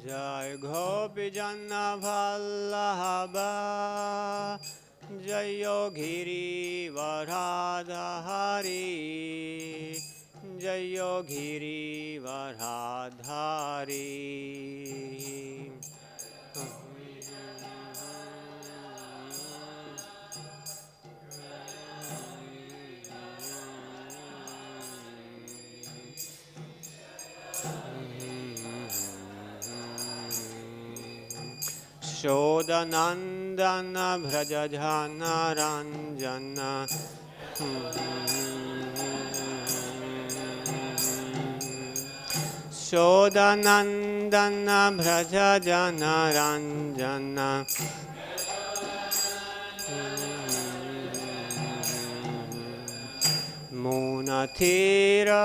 Jai Gopi Janna Vallabha Jai Yogiri Varadhari Jai Yogiri Varadhari Shodanandana Brajajana Ranjana Shodanandana Brajajana Ranjana Munatira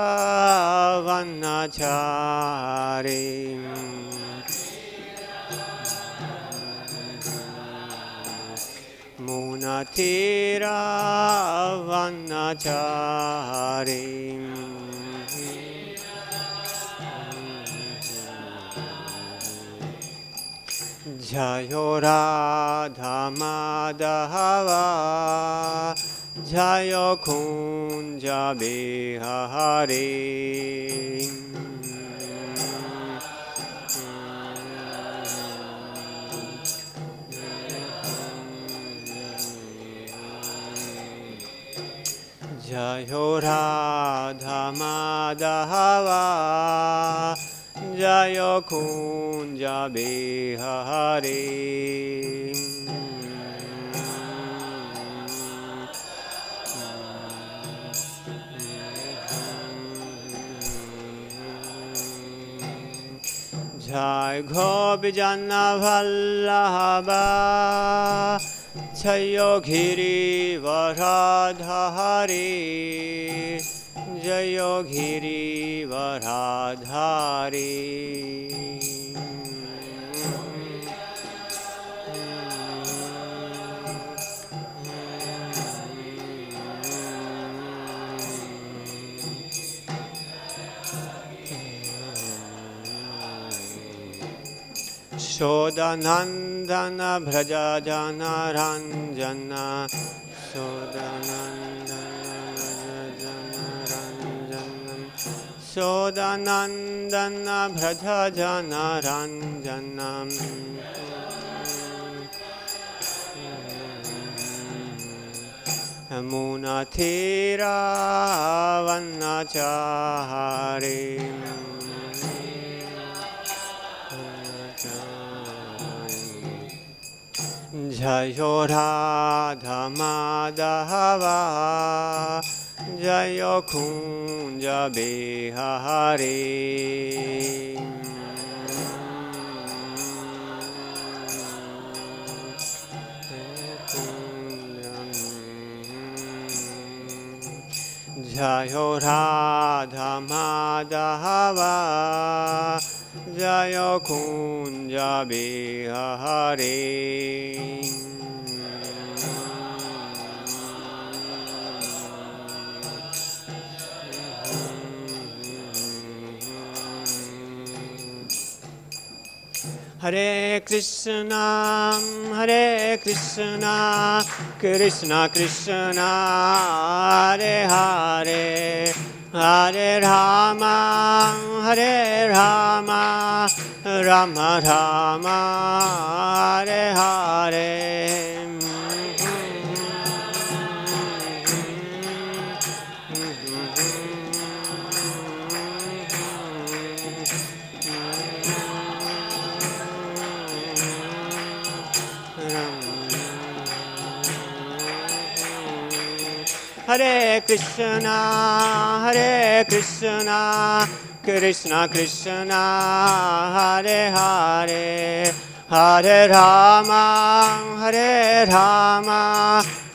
Vanachari Munatira Vanachari Jayo Radha Madhava Jayo Kunja Bihari Jayo Radha Madhava Jayo Kunja Bihari Jai Gopi Janna Vallabha Jai Yogiri Varadhari Jai Yogiri Varadhari Shodanandana Brajajana Ranjana Shodanandana Brajajana Ranjana Munatira Vanachari Jayo Radha Madhava Jayo Kunja Bihari Jayo Radha Madhava Jayo Kunja Bihari Hare Krishna, Krishna Krishna, Hare Hare, Hare Rama, Rama Rama, Hare Hare. Hare Krishna, Krishna Krishna, Hare Hare, Hare Rama,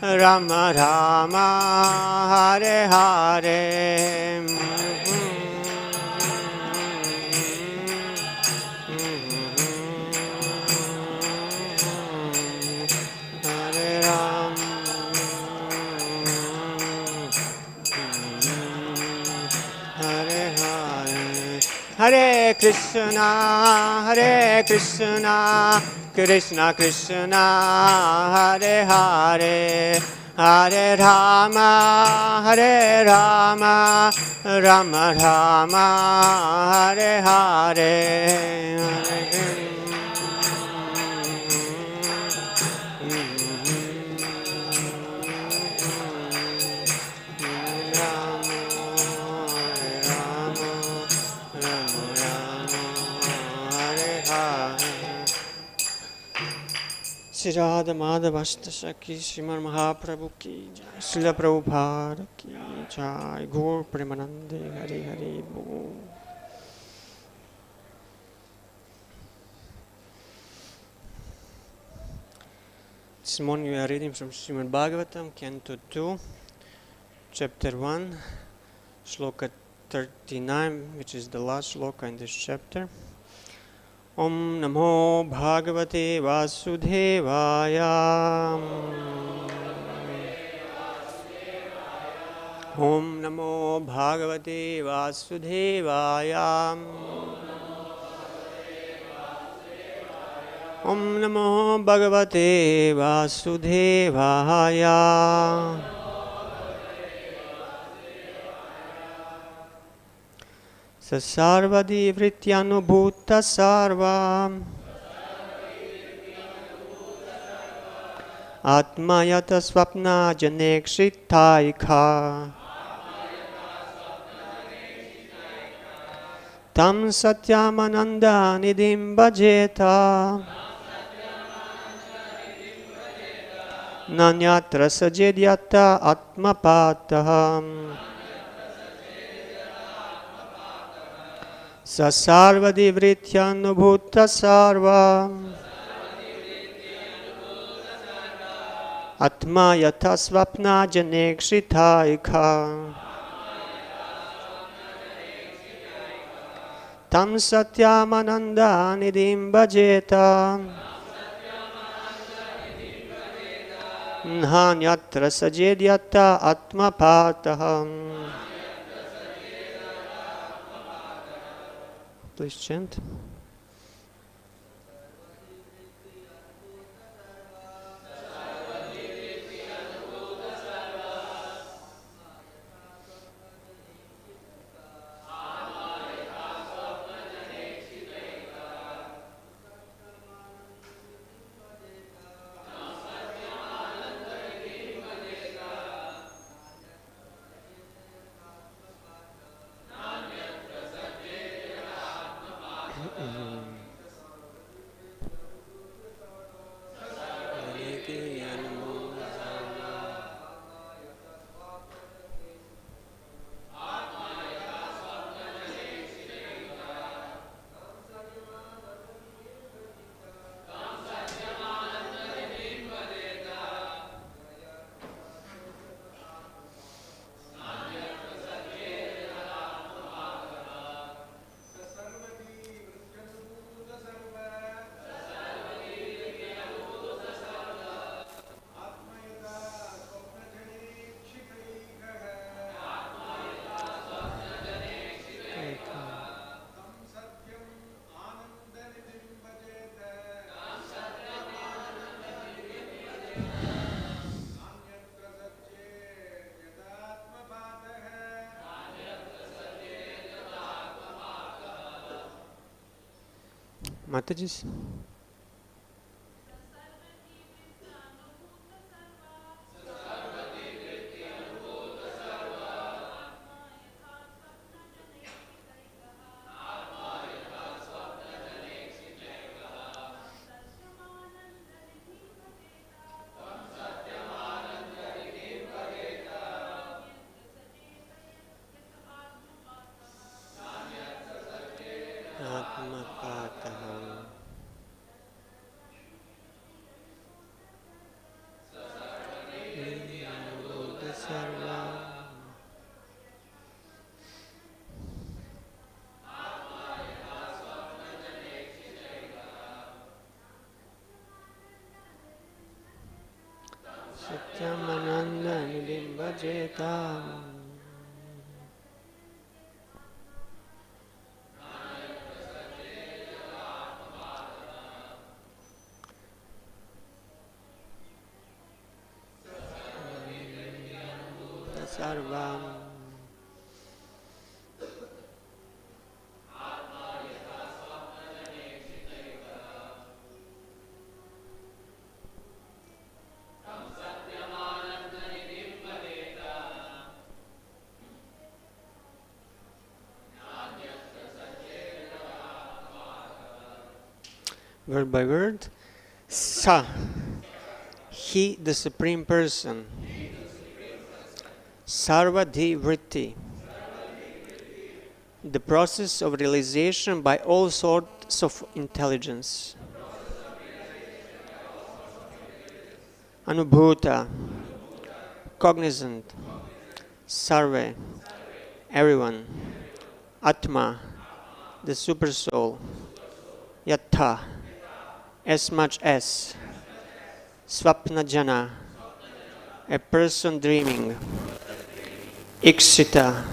Rama Rama, Hare Hare. Hare Krishna, Krishna Krishna, Hare Hare, Hare Rama, Rama Rama, Hare Hare. Shri Radha Madhava Saki Srimad Mahaprabhu ki jai, Srila Prabhupada ki jai, Gaur Premanande, Hari Hari Bol. This morning we are reading from Srimad Bhagavatam, Canto 2, Chapter 1, Shloka 39, which is the last shloka in this chapter. Om Namo Bhagavate Vasudevaya. Om Namo Bhagavate Vasudevaya. Om Namo Bhagavate Vasudevaya. sarva-dhī-vṛtty-anubhūta-sarva. Ātmā yata svapna-janekṣitaikaḥ. Tam satyam ānanda-nidhiṁ bhajeta. Nānyatra sajjed yata ātma-pātaḥ. sarva-dhī-vṛtty-anubhūta-sarva. ātmā yathā svapna-janekṣitaikaḥ. Tam satyam ānanda-nidhiṁ bhajeta. nānyatra sajjed yata ātma-pātaḥ. Please chant. Mataji's. ātma-pātaḥ. Sarva. Satyam ānanda-nidhiṁ bhajeta. sarvam. Word by word. Sa, he, the Supreme Person. Sarva-dhī-vṛtty, the process of realization by all sorts of intelligence. Anubhūta, cognizant. Sarve, everyone. ātma, the Supersoul. Yata, as much as. Svapna-jana, a person dreaming. īkṣita,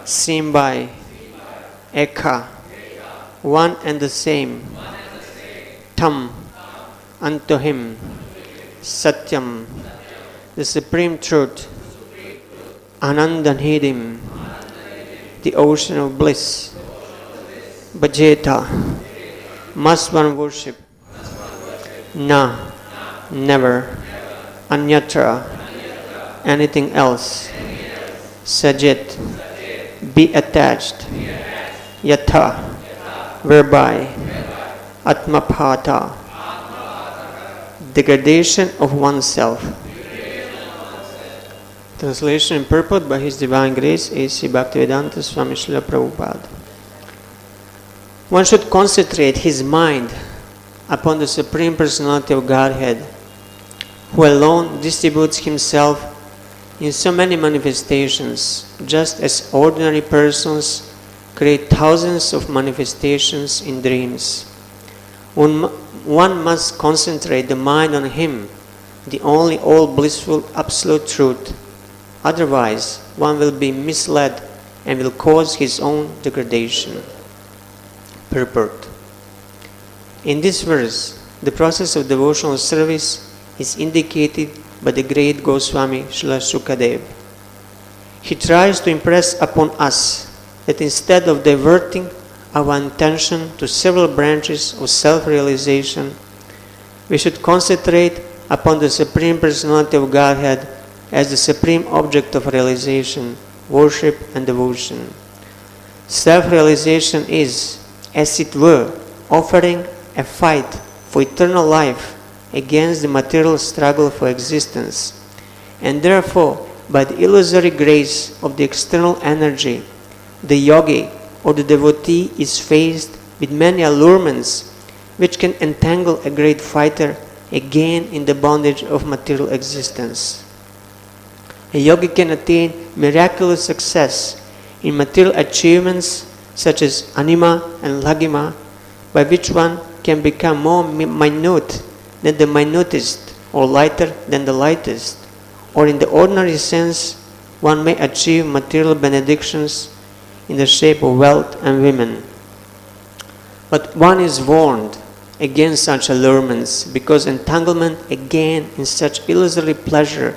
seen by. Ekaḥ, one and the same. Tam, unto him. Satyam, the supreme truth. ānanda-nidhiṁ, the ocean of bliss. Bhajeta, must one worship. Na, never. Anyatra, anything else. Sajjet, be attached. Yata, whereby. ātma-pātaḥ, degradation of oneself. Translation and purport by His Divine Grace A.C. Bhaktivedanta Swami Srila Prabhupada. One should concentrate his mind upon the Supreme Personality of Godhead, who alone distributes himself in so many manifestations, just as ordinary persons create thousands of manifestations in dreams. One must concentrate the mind on Him, the only all-blissful absolute truth. Otherwise, one will be misled and will cause his own degradation. Purport. In this verse, the process of devotional service is indicated by the great Goswami Srila Sukadeva. He tries to impress upon us that instead of diverting our attention to several branches of self-realization, we should concentrate upon the Supreme Personality of Godhead as the supreme object of realization, worship and devotion. Self-realization is, as it were, offering a fight for eternal life against the material struggle for existence, and therefore, by the illusory grace of the external energy, the yogi or the devotee is faced with many allurements which can entangle a great fighter again in the bondage of material existence. A yogi can attain miraculous success in material achievements such as anima and laghima, by which one can become more minute than the minutest or lighter than the lightest, or in the ordinary sense one may achieve material benedictions in the shape of wealth and women. But one is warned against such allurements, because entanglement again in such illusory pleasure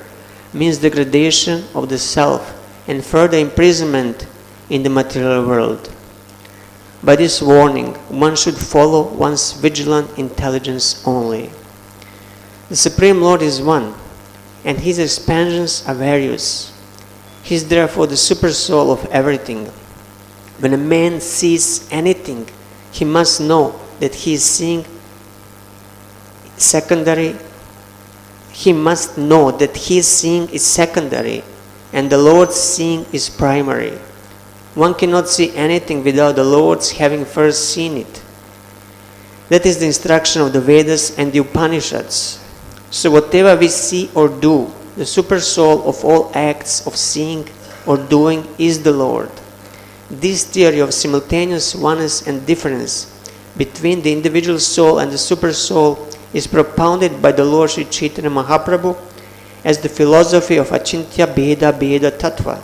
means degradation of the self and further imprisonment in the material world. By this warning, one should follow one's vigilant intelligence only. The Supreme Lord is one, and His expansions are various. He is therefore the Supersoul of everything. When a man sees anything, he must know that he is seeing secondary. He must know that his seeing is secondary, and the Lord's seeing is primary. One cannot see anything without the Lord's having first seen it. That is the instruction of the Vedas and the Upanishads. So whatever we see or do, the Supersoul of all acts of seeing or doing is the Lord. This theory of simultaneous oneness and difference between the individual soul and the Supersoul is propounded by the Lord Sri Chaitanya Mahaprabhu as the philosophy of Achintya Bheda Bheda Tattva.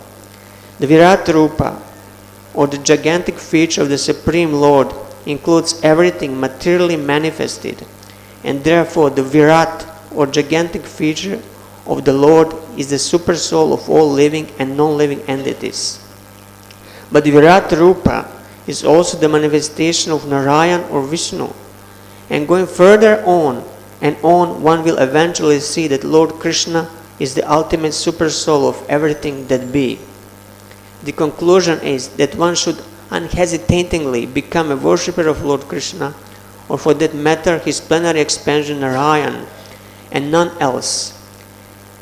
The Virat Rupa, or the gigantic feature of the Supreme Lord, includes everything materially manifested, and therefore the Virat, or gigantic feature of the Lord is the Supersoul of all living and non-living entities. But Virat Rupa is also the manifestation of Narayan or Vishnu. And going further on and on, one will eventually see that Lord Krishna is the ultimate Supersoul of everything that be. The conclusion is that one should unhesitatingly become a worshipper of Lord Krishna, or for that matter his plenary expansion Narayan, and none else.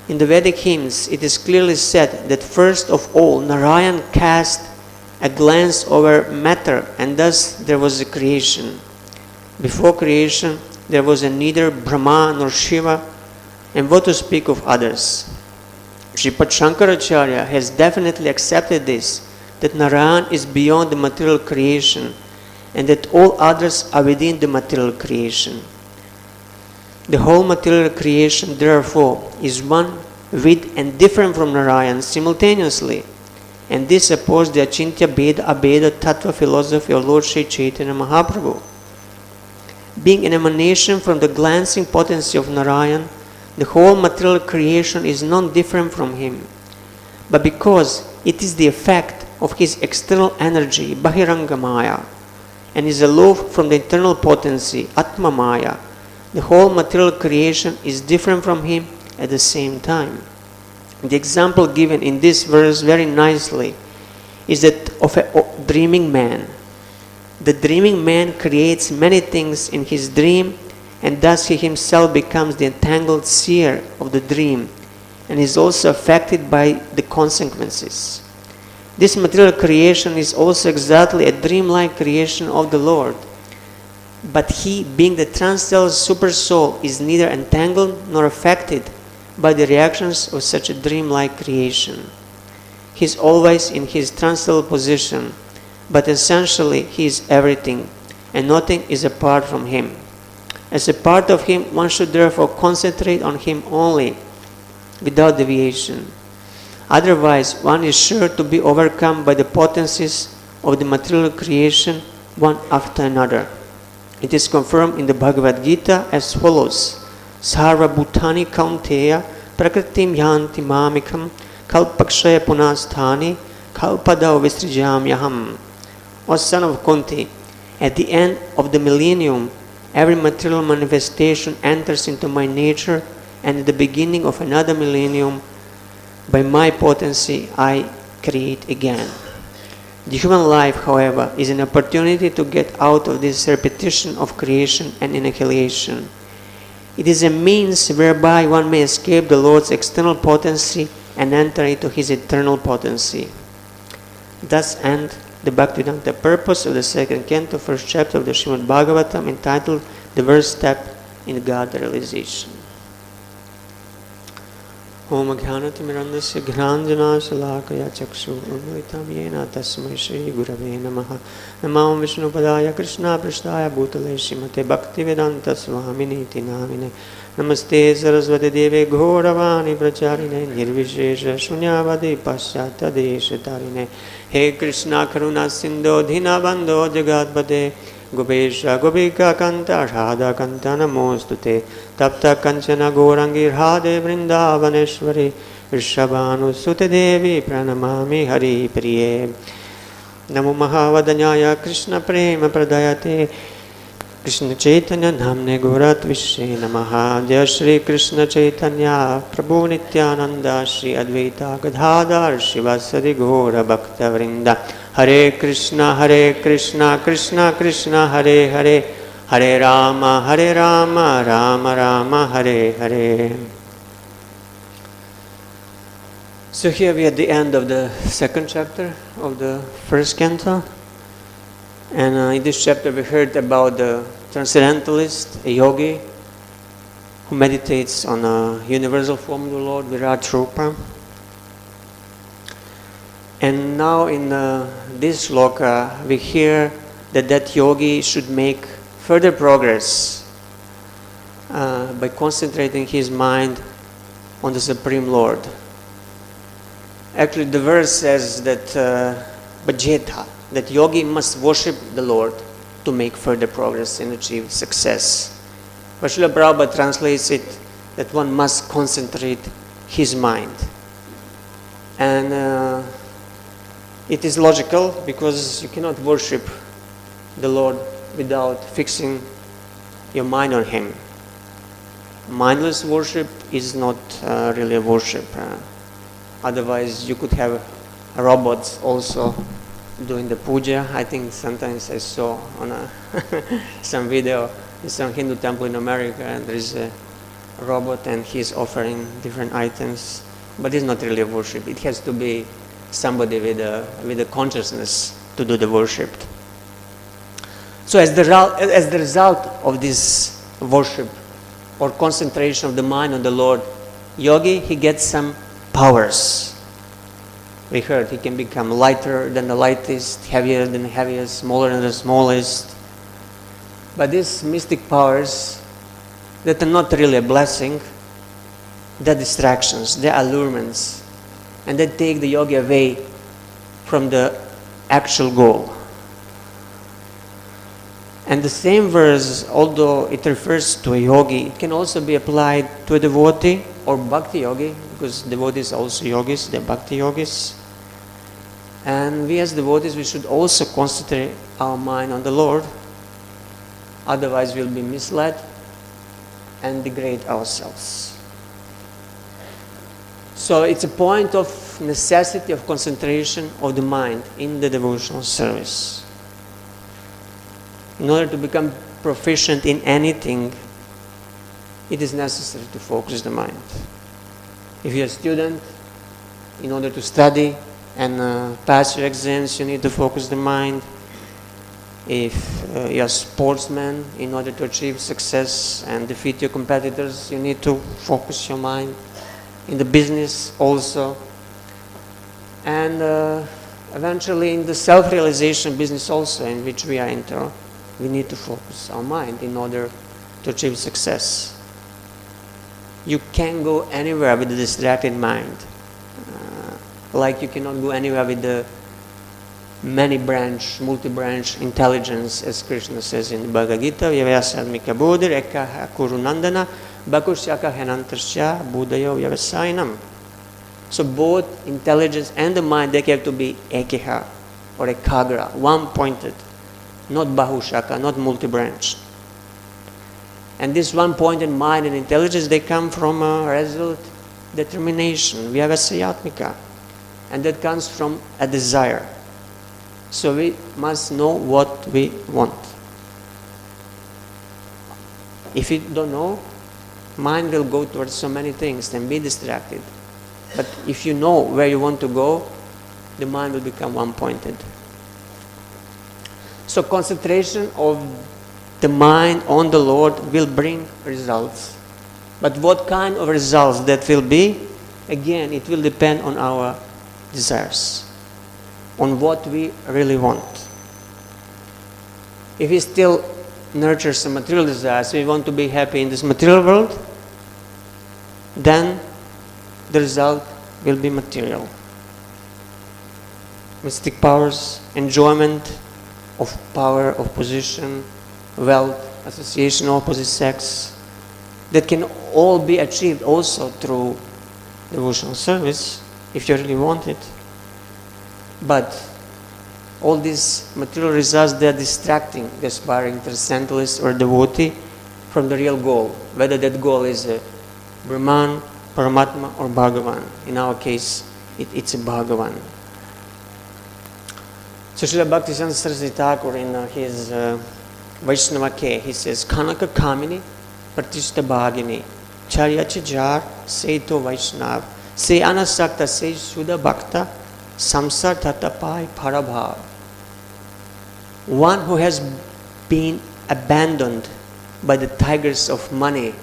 In the Vedic hymns it is clearly said that first of all Narayan cast a glance over matter, and thus there was a creation. Before creation there was neither Brahma nor Shiva, and what to speak of others. Sripad Shankaracharya has definitely accepted this, that Narayan is beyond the material creation and that all others are within the material creation. The whole material creation, therefore, is one with and different from Narayan simultaneously, and this supports the Achintya Bheda Abheda Tattva philosophy of Lord Sri Chaitanya Mahaprabhu. Being an emanation from the glancing potency of Narayan, the whole material creation is not different from him, but because it is the effect of his external energy, Bahiranga Maya, and is aloof from the internal potency, Atma Maya, the whole material creation is different from him at the same time. The example given in this verse very nicely is that of a dreaming man. The dreaming man creates many things in his dream, and thus he himself becomes the entangled seer of the dream and is also affected by the consequences. This material creation is also exactly a dreamlike creation of the Lord, but he, being the transcendental Supersoul, is neither entangled nor affected by the reactions of such a dreamlike creation. He is always in his transcendental position, but essentially he is everything, and nothing is apart from him. As a part of him, one should therefore concentrate on him only, without deviation. Otherwise, one is sure to be overcome by the potencies of the material creation, one after another. It is confirmed in the Bhagavad Gita as follows: Sarva-bhutani kaunteya prakritim yanti mamikam kalpakshaya punasthani kalpadau visrijamyaham. O son of Kunti, at the end of the millennium, every material manifestation enters into my nature, and at the beginning of another millennium, by my potency, I create again. The human life, however, is an opportunity to get out of this repetition of creation and annihilation. It is a means whereby one may escape the Lord's external potency and enter into his eternal potency. Thus end the Bhaktivedanta purpose of the second canto, first chapter of the Srimad Bhagavatam, entitled The First Step in God Realization. Om Ajnana-timirandasya ghranjana-shalakaya chakshu-urmilitam yena tasmai Shri Gurave Namaha. Namah Vishnu-padaya Krishna-prasthaya bhutale Srimate Bhaktivedanta Swamini-ti namine. Namaste Saraswati-deve Ghoravani Pracharine Nirvishesha Shunyavadi Pasyatya Deshatarine. He Krishna Karuna Sindho Dhinabandho Jagatpate Gopesha Gopika Kanta Radha Kanta Namostute Tapta Kanchana Gaurangi Radhe Vrindavaneshwari Vrishabhanu Sute Devi Pranamami Hari Priye. Namo Mahavadanyaya Krishna Prema Pradayate Krishna Chaitanya Namne Gaurat Vishye Namaha. Jaya Shri Krishna Chaitanya Prabhu Nityananda Shri Advaita Gadadhar Shivasadi Gaura Bhakta Vrinda. Hare Krishna Krishna Krishna Hare Hare Hare Rama Rama Rama Hare Hare. So here we are at the end of the second chapter of the first canto. And in this chapter we heard about the transcendentalist, a yogi, who meditates on a universal form of the Lord, Virat Rupa. And now in this shloka we hear that yogi should make further progress by concentrating his mind on the Supreme Lord. Actually the verse says that bhajeta, that yogi must worship the Lord to make further progress and achieve success. But Srila Prabhupada translates it that one must concentrate his mind. And it is logical, because you cannot worship the Lord without fixing your mind on Him. Mindless worship is not really a worship. Otherwise, you could have robots also doing the puja. I think sometimes I saw on some video in some Hindu temple in America, and there is a robot and he's offering different items. But it's not really a worship. It has to be somebody with a consciousness to do the worship. So as the result of this worship or concentration of the mind on the Lord, yogi, he gets some powers. We heard he can become lighter than the lightest, heavier than the heaviest, smaller than the smallest. But these mystic powers that are not really a blessing, they're distractions, they're allurements, and they take the yogi away from the actual goal. And the same verse, although it refers to a yogi, it can also be applied to a devotee or bhakti yogi, because devotees are also yogis, they're bhakti yogis. And we as devotees, we should also concentrate our mind on the Lord, otherwise we'll be misled and degrade ourselves. So it's a point of necessity of concentration of the mind in the devotional service. In order to become proficient in anything, it is necessary to focus the mind. If you're a student, in order to study and pass your exams, you need to focus the mind. If you're a sportsman, in order to achieve success and defeat your competitors, you need to focus your mind. In the business also. And eventually in the self-realization business also, in which we are into, we need to focus our mind in order to achieve success. You can't go anywhere with a distracted mind. Like you cannot go anywhere with the multi-branch intelligence, as Krishna says in the Bhagavad Gita, Vyavasarmika Bodhir ekaḥ kurunandana bhakusyaka henantarsya buddhayo vyavasainam. So both intelligence and the mind, they have to be ekaḥ or ekagra, one-pointed, not bahushaka, not multi-branch. And this one-pointed mind and intelligence, they come from a resolute determination, vyavasayatmika, and that comes from a desire. So we must know what we want. If you don't know, mind will go towards so many things and be distracted. But if you know where you want to go, the mind will become one-pointed. So concentration of the mind on the Lord will bring results. But what kind of results that will be? Again, it will depend on our desires, on what we really want. If we still nurture some material desires, we want to be happy in this material world, then the result will be material. Mystic powers, enjoyment of power, of position, wealth, association of opposite sex, that can all be achieved also through devotional service, if you really want it. But all these material results, they are distracting the aspiring transcendentalist or devotee from the real goal, whether that goal is Brahman, Paramatma or Bhagavan. In our case, it's a Bhagavan. So Srila Bhaktisiddhanta Saraswati Thakur in his Vaishnava Ke, he says, Kanaka Kamini Pratishta Bhagini Charya Chajar Seito Vaishnav Se Anasakta Se Shuddha Bhakta Samsar Tatapai Parabhav. One who has been abandoned by the tigers of money,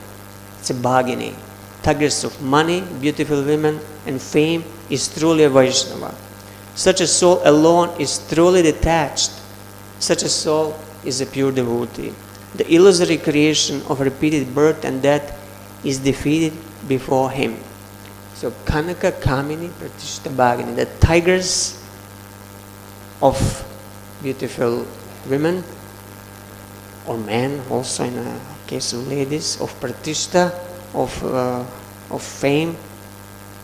it's a Bhagini. Tigers of money, beautiful women, and fame is truly a Vaishnava. Such a soul alone is truly detached. Such a soul is a pure devotee. The illusory creation of repeated birth and death is defeated before him. So Kanaka Kamini Pratishta Bhagini, the tigers of beautiful women or men, also in a case of ladies, of Pratishta, of fame,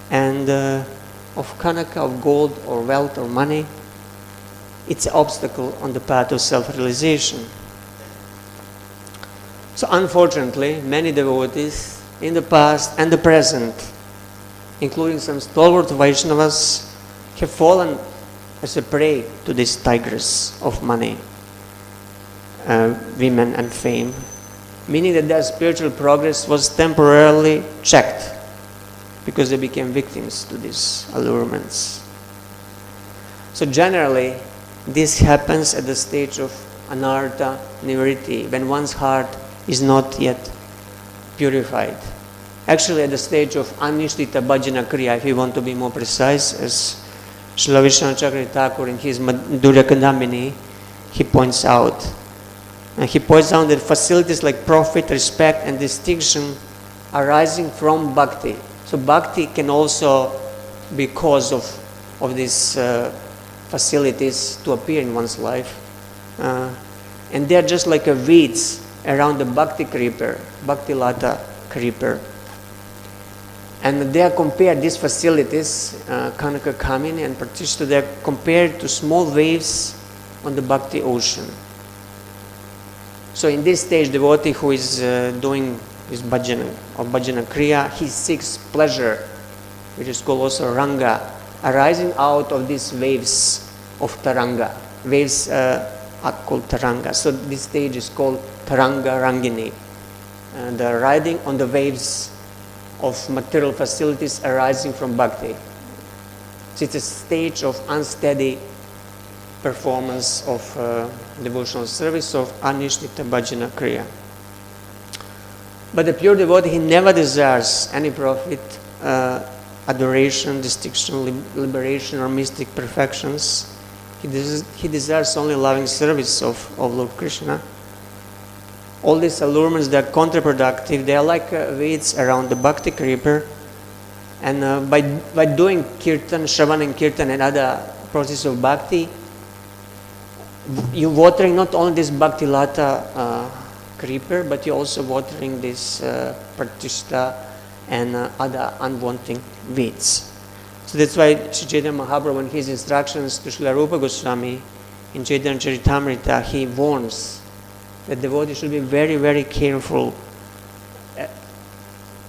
and of kanaka, of gold or wealth or money. It's an obstacle on the path of self-realization. So unfortunately, many devotees in the past and the present, including some stalwart Vaishnavas, have fallen as a prey to this tigress of money, women and fame, meaning that their spiritual progress was temporarily checked because they became victims to these allurements. So generally, this happens at the stage of ānanda-nidhiṁ, when one's heart is not yet purified. Actually, at the stage of anishtita bhajana kriya, if you want to be more precise, as Srila Vishwanath Thakur in his Madhurya Kandamini, he points out. And he points out that facilities like profit, respect, and distinction arising from bhakti. So bhakti can also be cause of these facilities to appear in one's life. And they are just like a weeds around the bhakti creeper, bhakti lata creeper. And they are compared, these facilities, Kanaka Kamini and Pratishta, they are compared to small waves on the bhakti ocean. So in this stage, devotee who is doing his bhajana or bhajana kriya, he seeks pleasure, which is called also ranga, arising out of these waves of taranga. Waves are called taranga. So this stage is called taranga rangini. The riding on the waves of material facilities arising from bhakti. So it's a stage of unsteady performance of devotional service of anishtita bhajana kriya. But the pure devotee, he never desires any profit, adoration, distinction, liberation, or mystic perfections. He desires only loving service of Lord Krishna. All these allurements, they are counterproductive. They are like weeds around the bhakti creeper. And by doing kirtan, shravan and kirtan and other process of bhakti, you're watering not only this bhakti lata creeper, but you're also watering this pratishta and other unwanting weeds. So that's why Sri Chaitanya Mahaprabhu, in his instructions to Srila Rupa Goswami in Chaitanya Charitamrita, he warns that devotee should be very, very careful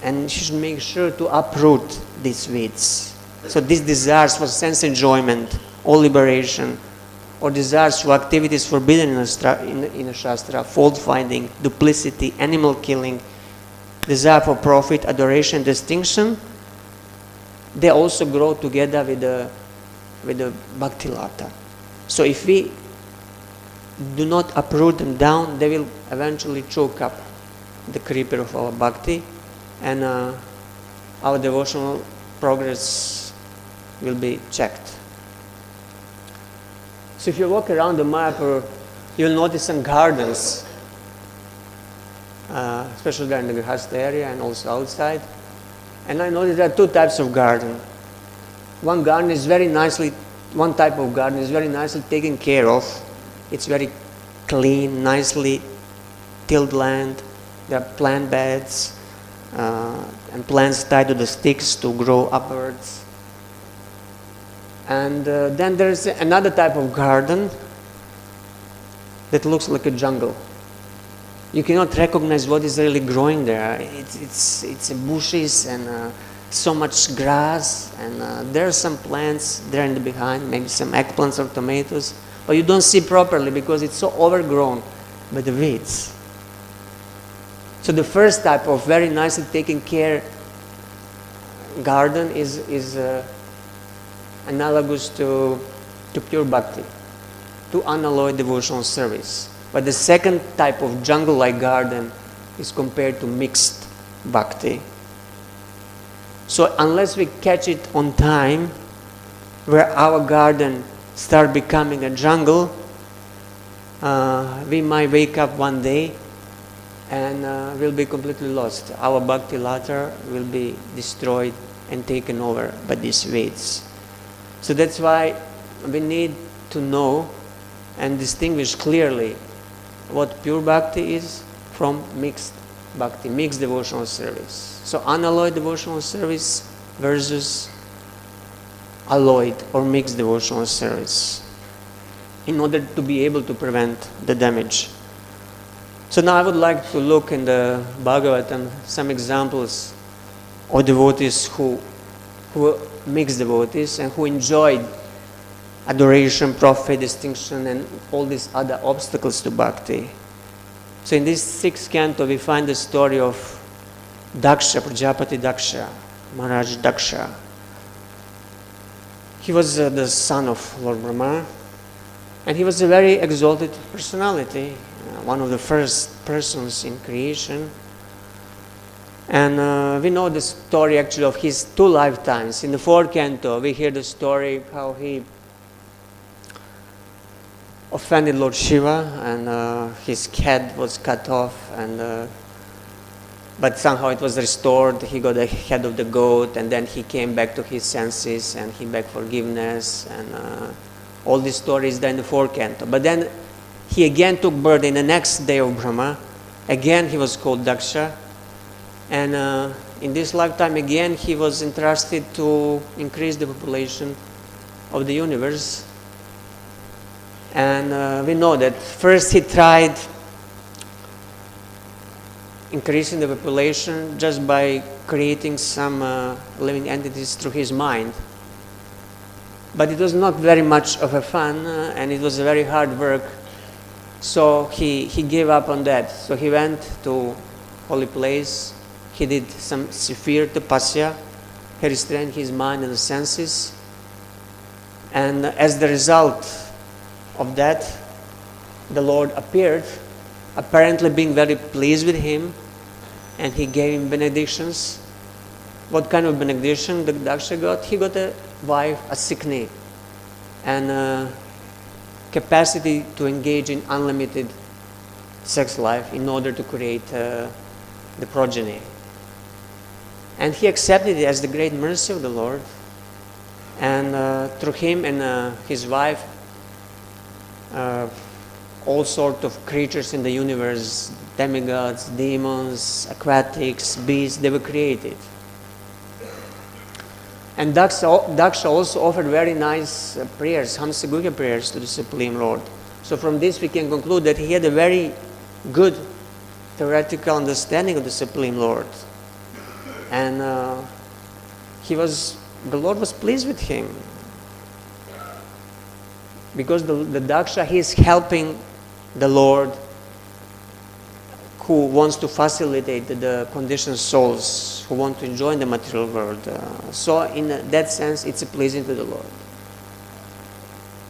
and she should make sure to uproot these weeds. So these desires for sense enjoyment or liberation, or desires for activities forbidden in a Shastra, fault finding, duplicity, animal killing, desire for profit, adoration, distinction, they also grow together with the bhakti lata. So if we do not uproot them down, they will eventually choke up the creeper of our bhakti, and our devotional progress will be checked. So if you walk around the Mayapur, you'll notice some gardens, especially there in the Grihastha area and also outside. And I noticed there are two types of garden. One type of garden is very nicely taken care of. It's very clean, nicely tilled land. There are plant beds and plants tied to the sticks to grow upwards. And then there's another type of garden that looks like a jungle. You cannot recognize what is really growing there. It's bushes and so much grass, and there are some plants there in the behind, maybe some eggplants or tomatoes, but you don't see properly because it's so overgrown by the weeds. So the first type of very nicely taken care garden is analogous to pure bhakti, to unalloyed devotional service. But the second type of jungle-like garden is compared to mixed bhakti. So unless we catch it on time, where our garden start becoming a jungle, we might wake up one day and we'll be completely lost. Our bhakti lata will be destroyed and taken over by these weeds. So that's why we need to know and distinguish clearly what pure bhakti is from mixed bhakti, mixed devotional service. So unalloyed devotional service versus alloyed or mixed devotional service, in order to be able to prevent the damage. So now I would like to look in the Bhagavatam some examples of devotees who were mixed devotees and who enjoyed adoration, profit, distinction, and all these other obstacles to bhakti. So in this 6th canto we find the story of Daksha, Prajapati Daksha, Maharaj Daksha. He was the son of Lord Brahma, and he was a very exalted personality, one of the first persons in creation. And we know the story actually of his 2 lifetimes. In the 4th canto we hear the story how he offended Lord Shiva, and his head was cut off, and but somehow it was restored. He got the head of the goat, and then he came back to his senses, and he begged forgiveness, and all these stories there in the 4th canto. But then he again took birth in the next day of Brahma. Again he was called Daksha, and in this lifetime again he was entrusted to increase the population of the universe. And we know that first he tried increasing the population just by creating some living entities through his mind. But it was not very much of a fun, and it was a very hard work. So he gave up on that. So he went to holy place. He did some severe tapasya. He restrained his mind and the senses. And as the result of that, the Lord appeared, apparently being very pleased with him, and he gave him benedictions. What kind of benediction the Daksha got? He got a wife, a Sikni, and capacity to engage in unlimited sex life in order to create the progeny. And he accepted it as the great mercy of the Lord. And through him and his wife, all sorts of creatures in the universe, demigods, demons, aquatics, beasts, they were created. And Daksha also offered very nice prayers, Hamsa-guhya prayers to the Supreme Lord. So from this we can conclude that he had a very good theoretical understanding of the Supreme Lord. And the Lord was pleased with him. Because the Daksha, he is helping the Lord who wants to facilitate the conditioned souls who want to enjoy the material world. So in that sense, it's pleasing to the Lord.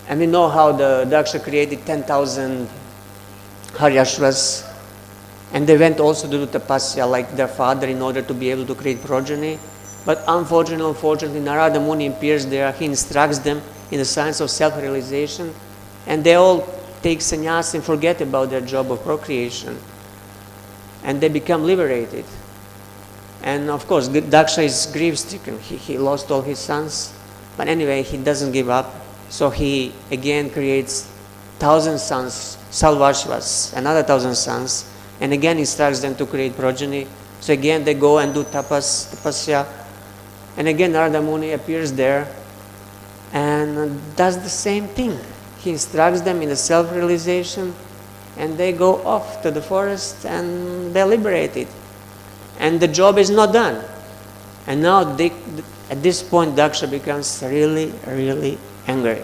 And we know how the Daksha created 10,000 Haryashvas, and they went also to do tapasya like their father in order to be able to create progeny. But unfortunately, Narada Muni appears there. He instructs them in the science of self-realization, and they all take sannyas and forget about their job of procreation, and they become liberated. And of course, Daksha is grief-stricken. He lost all his sons, but anyway, he doesn't give up. So he again creates 1,000 sons, Salvashvas, another 1,000 sons, and again instructs them to create progeny. So again, they go and do tapasya, and again Narada Muni appears there and does the same thing. He instructs them in the self-realization, and they go off to the forest and they're liberated. And the job is not done. And now at this point Daksha becomes really, really angry.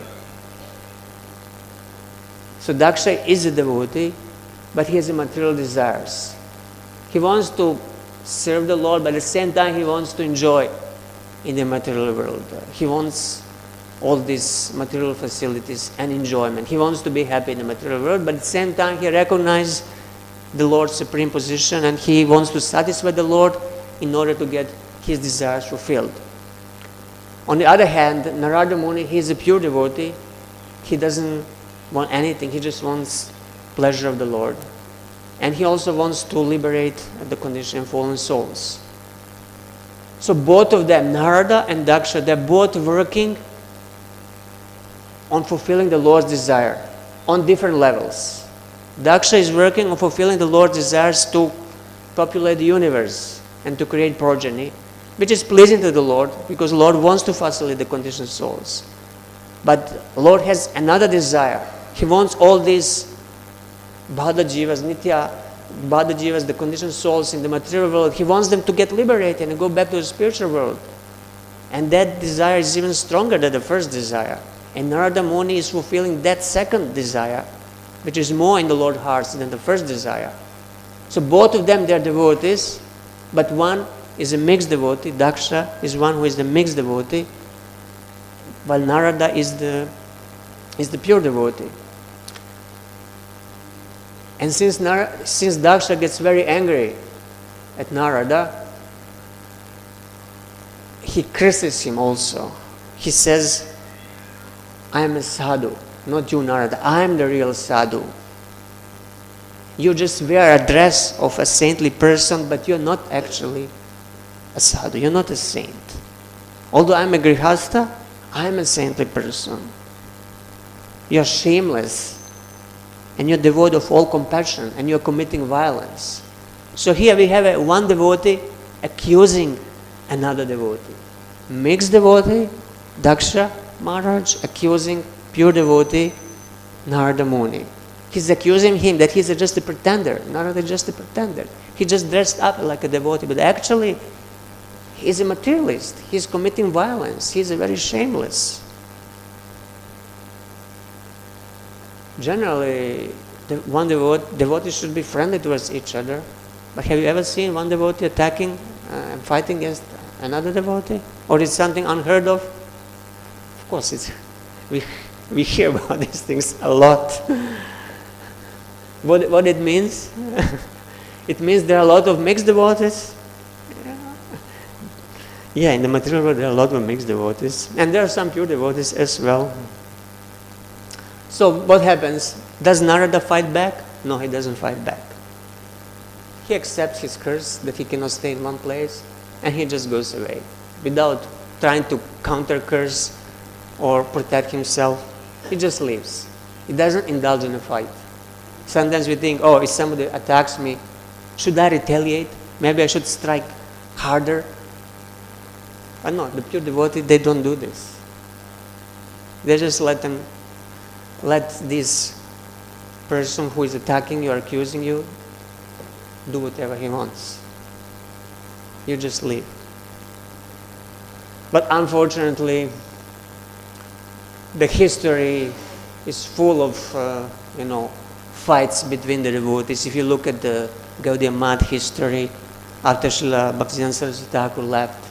So Daksha is a devotee, but he has material desires. He wants to serve the Lord, but at the same time he wants to enjoy in the material world. He wants all these material facilities and enjoyment. He wants to be happy in the material world, but at the same time he recognizes the Lord's supreme position, and he wants to satisfy the Lord in order to get his desires fulfilled. On the other hand, Narada Muni, he is a pure devotee. He doesn't want anything. He just wants pleasure of the Lord. And he also wants to liberate the conditioned fallen souls. So both of them, Narada and Daksha, they're both working on fulfilling the Lord's desire on different levels. Daksha is working on fulfilling the Lord's desires to populate the universe and to create progeny. which is pleasing to the Lord, because Lord wants to facilitate the conditioned souls. But Lord has another desire. He wants all these Bhada Jivas, Nitya Bhada Jivas, the conditioned souls in the material world, He wants them to get liberated and go back to the spiritual world. And that desire is even stronger than the first desire. And Narada Muni is fulfilling that second desire, which is more in the Lord's heart than the first desire. So both of them, they are devotees, but one is a mixed devotee. Daksha is one who is the mixed devotee, while Narada is the pure devotee. And since Daksha gets very angry at Narada, he curses him also. He says, I am a sadhu, not you, Narada. I am the real sadhu. You just wear a dress of a saintly person, but you're not actually a sadhu. You're not a saint. Although I'm a grihastha, I'm a saintly person. You're shameless, and you're devoid of all compassion, and you're committing violence. So here we have one devotee accusing another devotee. Mixed devotee, Daksha Maharaj, accusing pure devotee, Narada Muni. He's accusing him that he's just a pretender. Narada is just a pretender. He just dressed up like a devotee, but actually he's a materialist. He's committing violence. He's very shameless. Generally, one devotee should be friendly towards each other. But have you ever seen one devotee attacking and fighting against another devotee? Or is something unheard of? Of course, we hear about these things a lot. What it means? It means there are a lot of mixed devotees. Yeah, in the material world there are a lot of mixed devotees. And there are some pure devotees as well. So what happens? Does Narada fight back? No, he doesn't fight back. He accepts his curse that he cannot stay in one place, and he just goes away without trying to counter curse or protect himself. He just leaves. He doesn't indulge in a fight. Sometimes we think, oh, if somebody attacks me, should I retaliate? Maybe I should strike harder. But no, the pure devotee, they don't do this. They just let this person who is attacking you or accusing you do whatever he wants. You just leave. But unfortunately, the history is full of, fights between the devotees. If you look at the Gaudiya Math history, after Srila Bhaktivedanta Saraswati Thakur left,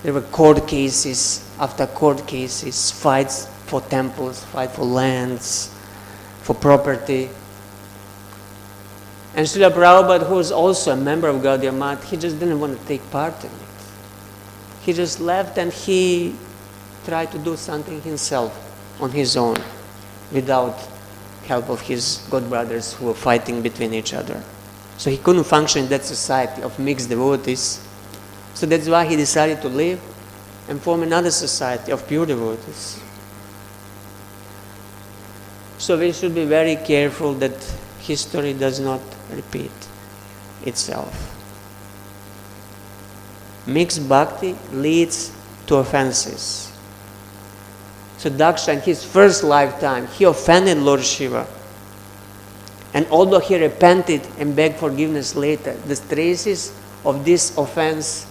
there were court cases after court cases, fights for temples, fight for lands, for property. And Srila Prabhupada, who was also a member of Gaudiya Math, he just didn't want to take part in it. He just left and he tried to do something himself on his own without help of his godbrothers who were fighting between each other. So he couldn't function in that society of mixed devotees. So that's why he decided to leave and form another society of pure devotees. So we should be very careful that history does not repeat itself. Mixed bhakti leads to offenses. So Daksha, in his first lifetime, he offended Lord Shiva. And although he repented and begged forgiveness later, the traces of this offense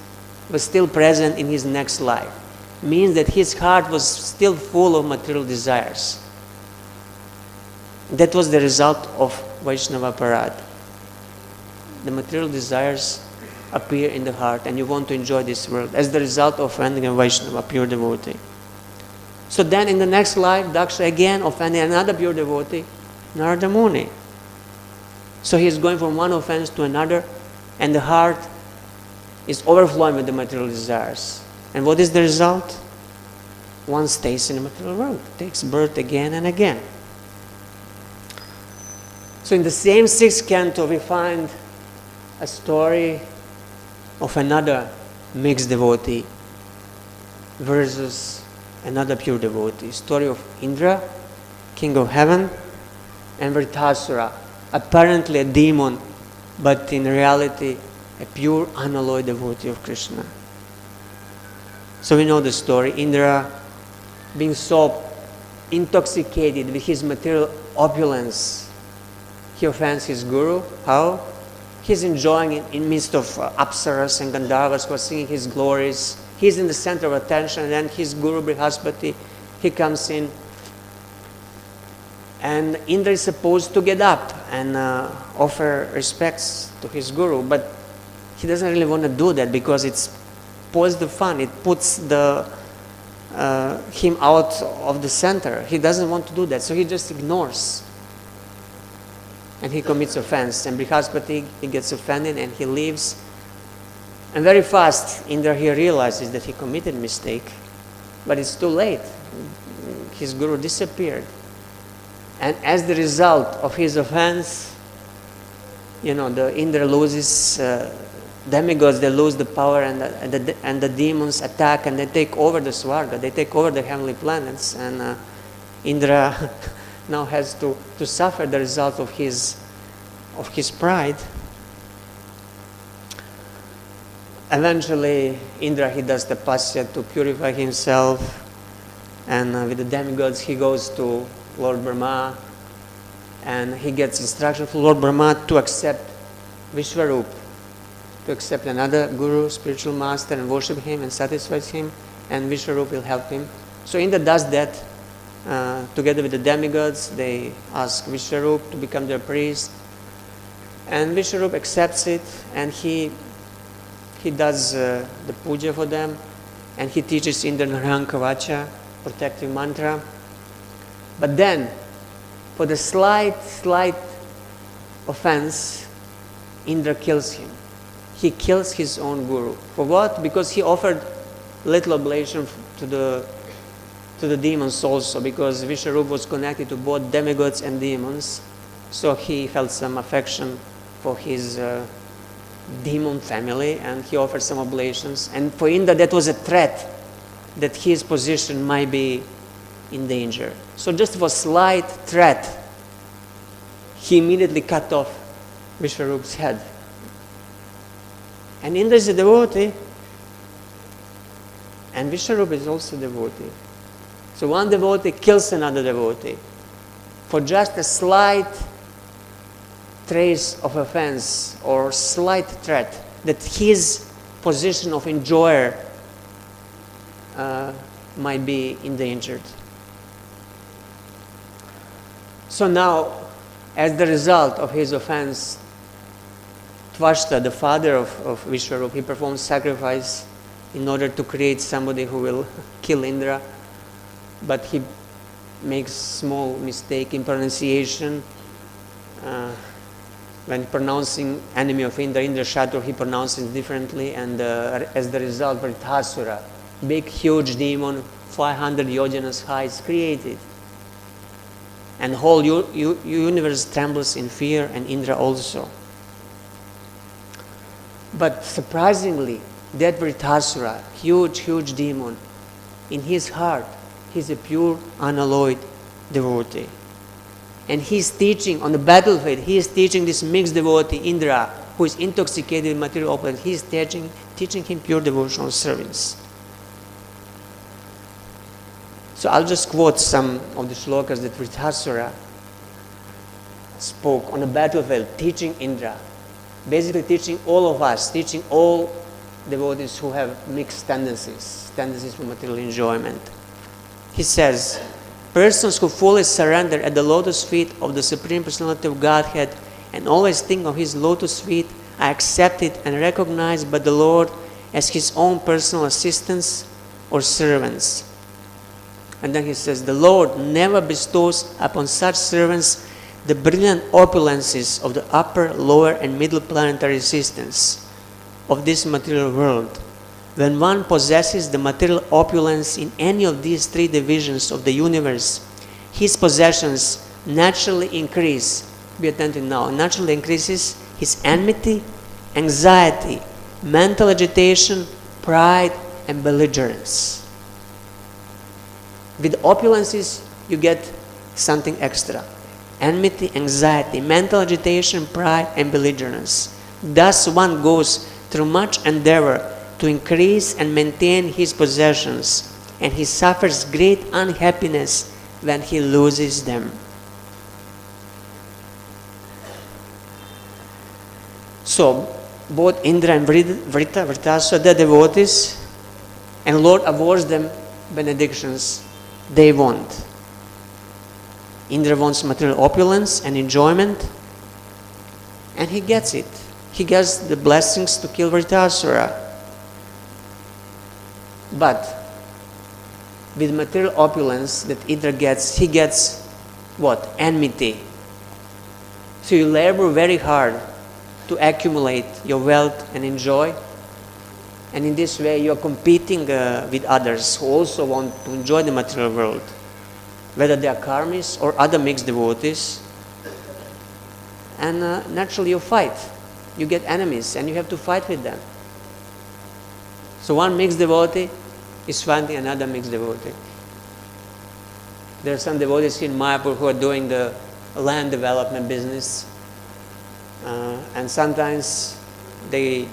were still present in his next life. Means that his heart was still full of material desires. That was the result of Vaishnava Parad. The material desires appear in the heart and you want to enjoy this world as the result of offending a Vaishnava, pure devotee. So then in the next life, Daksha again offended another pure devotee, Narada Muni. So he is going from one offense to another, and the heart is overflowing with the material desires. And what is the result? One stays in the material world, takes birth again and again. So in the same sixth canto, we find a story of another mixed devotee versus another pure devotee. Story of Indra, king of heaven, and Vritrasura, apparently a demon, but in reality a pure unalloyed devotee of Krishna. So we know the story. Indra, being so intoxicated with his material opulence, he offends his guru. How? He's enjoying it in midst of apsaras and gandharvas who are singing his glories. He's in the center of attention, and then his guru Brihaspati, he comes in, and Indra is supposed to get up and offer respects to his guru, but he doesn't really want to do that because it spoils the fun. It puts him out of the center. He doesn't want to do that, so he just ignores. And he commits offense. And Brihaspati, he gets offended and he leaves. And very fast, Indra here realizes that he committed mistake, but it's too late. His guru disappeared. And as the result of his offense, the Indra loses, demigods, they lose the power, and the demons attack, and they take over the Swarga, they take over the heavenly planets, and Indra now has to suffer the result of his pride. Eventually, Indra, he does tapasya to purify himself, and with the demigods he goes to Lord Brahma, and he gets instruction from Lord Brahma to accept Vishwarup, to accept another guru, spiritual master, and worship him and satisfy him, and Vishwarup will help him. So Indra does that. Together with the demigods, they ask Vishwarup to become their priest, and Vishwarup accepts it, and he does the puja for them, and he teaches Indra Narhankavacha, protective mantra. But then, for the slight offense, Indra kills him. He kills his own guru. For what? Because he offered little oblation to the demons also, because Vishwarup was connected to both demigods and demons, so he felt some affection for his demon family, and he offered some oblations. And for Indra, that was a threat that his position might be in danger. So just for slight threat, he immediately cut off Vishwarup's head. And Indra is a devotee, and Vishwarup is also a devotee. So one devotee kills another devotee for just a slight trace of offense or slight threat that his position of enjoyer might be endangered. So now, as the result of his offense, Tvashta, the father of Vishwarup, he performs sacrifice in order to create somebody who will kill Indra, but he makes small mistake in pronunciation. When pronouncing enemy of Indra, Indrashatur, he pronounces differently, and as the result, Vritasura, big huge demon, 500 yojanas high, is created. And the whole universe trembles in fear, and Indra also. But surprisingly, that Vritasura, huge demon, in his heart, he's a pure, unalloyed devotee. And he's teaching on the battlefield, he is teaching this mixed devotee, Indra, who is intoxicated with material opulence, he is teaching him pure devotional service. So I'll just quote some of the shlokas that Vritasura spoke on the battlefield, teaching Indra, basically teaching all of us, teaching all devotees who have mixed tendencies for material enjoyment. He says, persons who fully surrender at the lotus feet of the Supreme Personality of Godhead and always think of his lotus feet are accepted and recognized by the Lord as his own personal assistants or servants. And then he says, the Lord never bestows upon such servants the brilliant opulences of the upper, lower, and middle planetary systems of this material world. When one possesses the material opulence in any of these three divisions of the universe, his possessions naturally increase. Be attentive now. Naturally increases his enmity, anxiety, mental agitation, pride, and belligerence. With opulences, you get something extra. Enmity, anxiety, mental agitation, pride, and belligerence. Thus one goes through much endeavor to increase and maintain his possessions, and he suffers great unhappiness when he loses them. So, both Indra and Vṛttāsura, they're devotees, and Lord awards them benedictions they want. Indra wants material opulence and enjoyment, and he gets it. He gets the blessings to kill Vṛttāsura. But with material opulence that Indra gets, he gets what? Enmity. So you labor very hard to accumulate your wealth and enjoy, and in this way you are competing with others who also want to enjoy the material world, whether they are karmis or other mixed devotees, and naturally you fight. You get enemies and you have to fight with them. So one mixed devotee is fighting another mixed devotee. There are some devotees in Mayapur who are doing the land development business, and sometimes they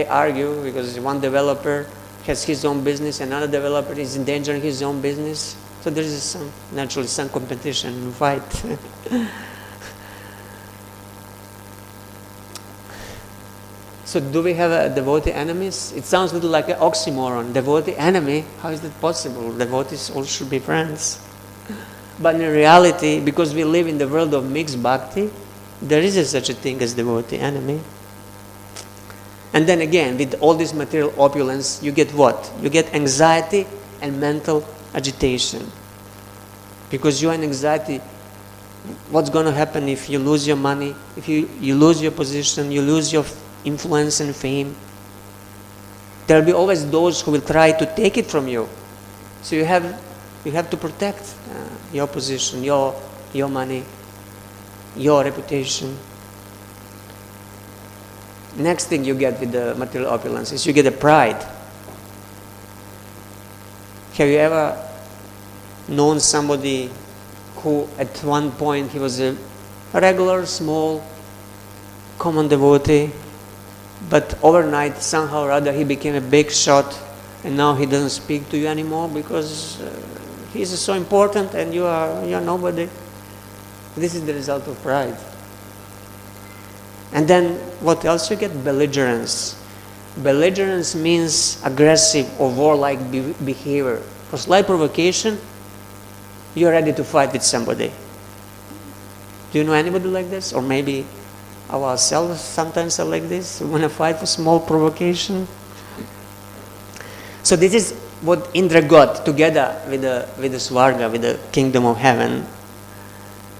argue because one developer has his own business, another developer is endangering his own business. So there is naturally some competition and fight. So do we have a devotee enemies? It sounds a little like an oxymoron. Devotee enemy? How is that possible? Devotees all should be friends. But in reality, because we live in the world of mixed bhakti, there is such a thing as devotee enemy. And then again, with all this material opulence, you get what? You get anxiety and mental agitation. Because you are in anxiety, what's going to happen if you lose your money, if you lose your position, you lose your influence and fame? There will be always those who will try to take it from you. So you have to protect your position, your money, your reputation. Next thing you get with the material opulence is you get a pride. Have you ever known somebody who at one point he was a regular, small, common devotee, but overnight somehow or other he became a big shot, and now he doesn't speak to you anymore because he's so important and you are nobody? This is the result of pride. And then what else you get? Belligerence. Belligerence means aggressive or warlike behavior. For slight provocation, you're ready to fight with somebody. Do you know anybody like this? Or maybe ourselves sometimes are like this. We want to fight for small provocation. So this is what Indra got together with the Svarga, with the kingdom of heaven.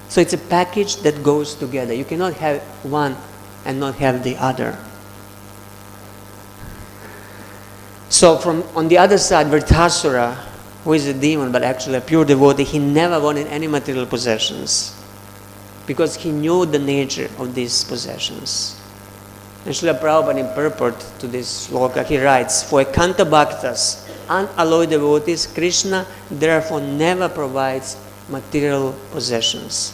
So it's a package that goes together. You cannot have one and not have the other. So on the other side, Vṛttāsura, who is a demon but actually a pure devotee, he never wanted any material possessions because he knew the nature of these possessions. And Srila Prabhupada in purport to this sloka, he writes, for Ekanta Bhaktas, unalloyed devotees, Krishna therefore never provides material possessions.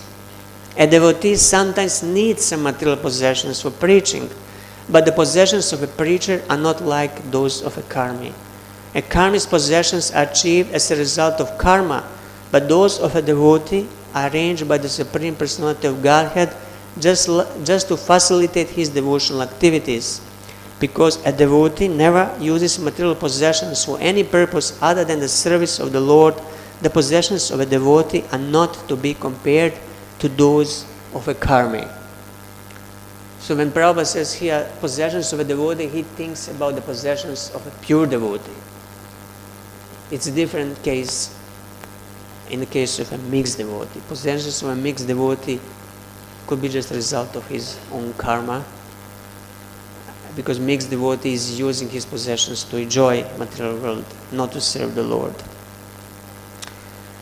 A devotee sometimes needs some material possessions for preaching, but the possessions of a preacher are not like those of a karmi. A karmi's possessions are achieved as a result of karma, but those of a devotee are arranged by the Supreme Personality of Godhead just to facilitate his devotional activities. Because a devotee never uses material possessions for any purpose other than the service of the Lord, the possessions of a devotee are not to be compared to those of a karmi. So when Prabhupada says here, possessions of a devotee, he thinks about the possessions of a pure devotee. It's a different case in the case of a mixed devotee. Possessions of a mixed devotee could be just a result of his own karma, because mixed devotee is using his possessions to enjoy material world, not to serve the Lord.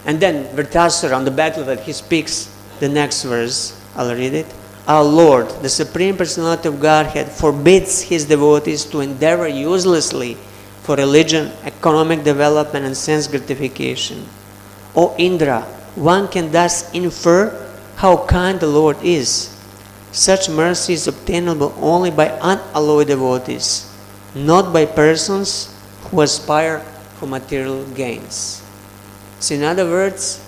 And then Vṛttāsura, on the back of that, he speaks the next verse. I'll read it. Our Lord, the Supreme Personality of Godhead, forbids his devotees to endeavor uselessly for religion, economic development, and sense gratification. O Indra, one can thus infer how kind the Lord is. Such mercy is obtainable only by unalloyed devotees. not by persons who aspire for material gains. So in other words,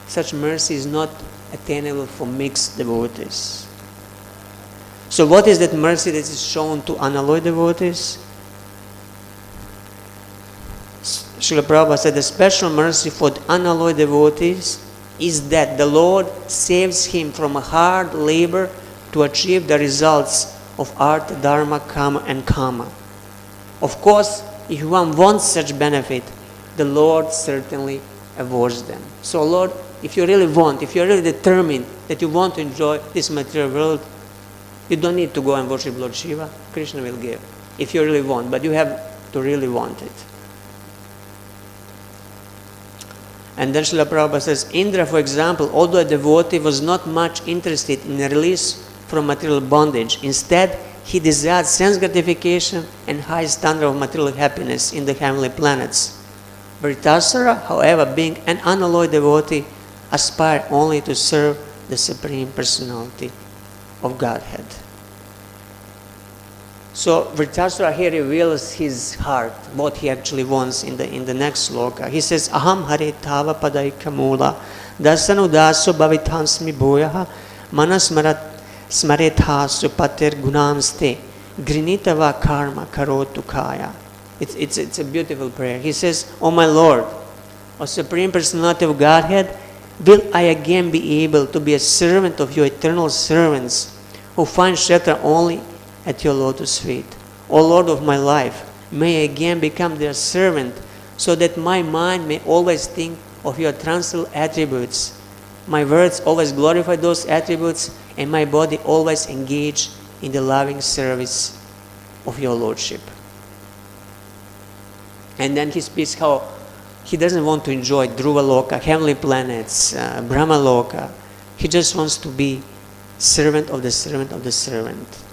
such mercy is not attainable for mixed devotees. So what is that mercy that is shown to unalloyed devotees? Srila Prabhupada said the special mercy for the unalloyed devotees is that the Lord saves him from a hard labor to achieve the results of artha, dharma, karma and karma. Of course, if one wants such benefit, the Lord certainly awards them. So Lord, if you really want, if you're really determined that you want to enjoy this material world, you don't need to go and worship Lord Shiva. Krishna will give, if you really want, but you have to really want it. And then Srila Prabhupada says, Indra, for example, although a devotee was not much interested in a release from material bondage, instead he desired sense gratification and high standard of material happiness in the heavenly planets. Vritasura, however, being an unalloyed devotee, aspired only to serve the Supreme Personality of Godhead. So Vritasura here reveals his heart, what he actually wants in the next sloka. He says, Aham hare tava padaika mula dasanu daso bhavitansmi bhoyaha manas smaretha supatir gunamste grinitava karma karotu kaya. It's a beautiful prayer. He says, O my Lord, O Supreme Personality of Godhead, will I again be able to be a servant of your eternal servants who find shelter only at your lotus feet. O Lord of my life, may I again become their servant so that my mind may always think of your transcendental attributes, my words always glorify those attributes, and my body always engage in the loving service of your Lordship. And then he speaks how he doesn't want to enjoy Dhruva Loka, heavenly planets, Brahma Loka. He just wants to be servant of the servant of the servant.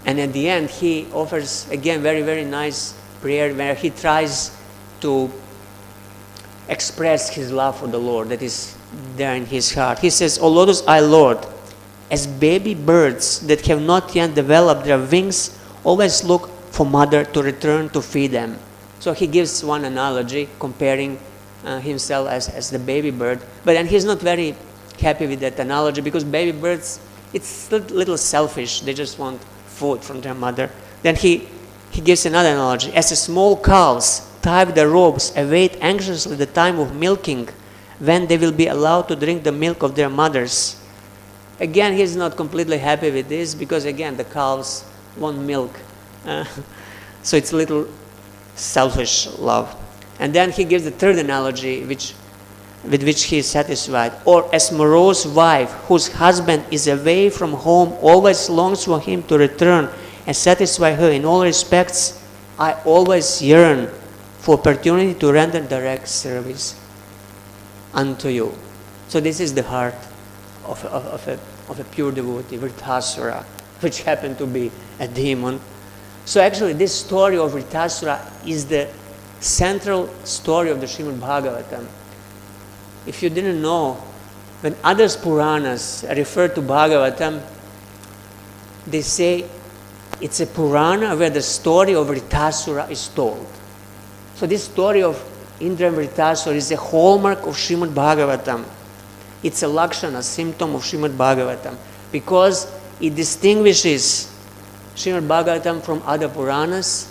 And at the end, he offers, again, very, very nice prayer where he tries to express his love for the Lord that is there in his heart. He says, O Lotus, I Lord, as baby birds that have not yet developed their wings always look for mother to return to feed them. So he gives one analogy comparing himself as the baby bird. But then he's not very happy with that analogy because baby birds, it's a little selfish. They just want food from their mother. Then he gives another analogy. As the small cows tie their robes, await anxiously the time of milking, when they will be allowed to drink the milk of their mothers. Again, he's not completely happy with this because, again, the cows want milk. So it's a little selfish love. And then he gives the third analogy with which he is satisfied. Or as morose wife whose husband is away from home always longs for him to return and satisfy her in all respects, I always yearn for opportunity to render direct service unto you. So this is the heart of a pure devotee, Vritasura, which happened to be a demon. So actually this story of Vritasura is the central story of the Srimad Bhagavatam. If you didn't know, when others Puranas refer to Bhagavatam, they say it's a Purana where the story of Vritasura is told. So this story of Indra and Vritasura is a hallmark of Srimad Bhagavatam. It's a lakshana, a symptom of Srimad Bhagavatam, because it distinguishes Srimad Bhagavatam from other Puranas,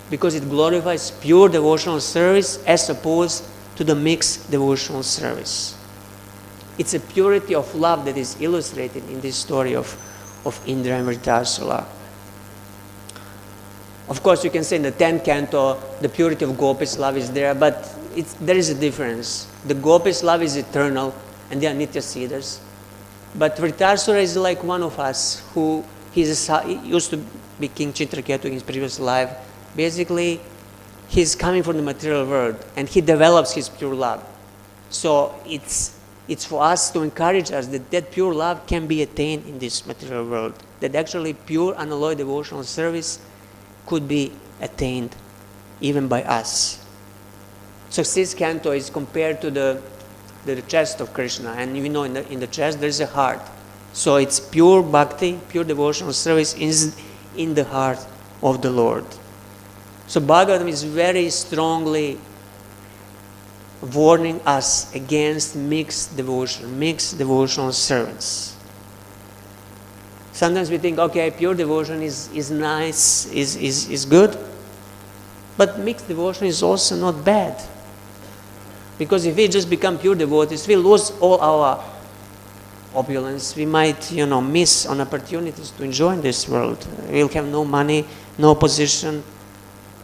because it glorifies pure devotional service as opposed to the mixed devotional service. It's a purity of love that is illustrated in this story of Indra and Vritasura. Of course, you can say in the 10th canto, the purity of Gopis' love is there, but there is a difference. The Gopis' love is eternal, and they are Nitya Siddhas. But Vritasura is like one of us who he used to be King Chitraketu in his previous life. Basically, he's coming from the material world, and he develops his pure love. So it's for us to encourage us that pure love can be attained in this material world, that actually pure unalloyed devotional service could be attained even by us. So this canto is compared to the chest of Krishna, and you know in the chest there is a heart. So it's pure bhakti, pure devotional service is in the heart of the Lord. So Bhagavatam is very strongly warning us against mixed devotion, mixed devotional service. Sometimes we think, okay, pure devotion is nice, is good, but mixed devotion is also not bad. Because if we just become pure devotees, we lose all our opulence. We might, miss on opportunities to enjoy in this world. We'll have no money, no position,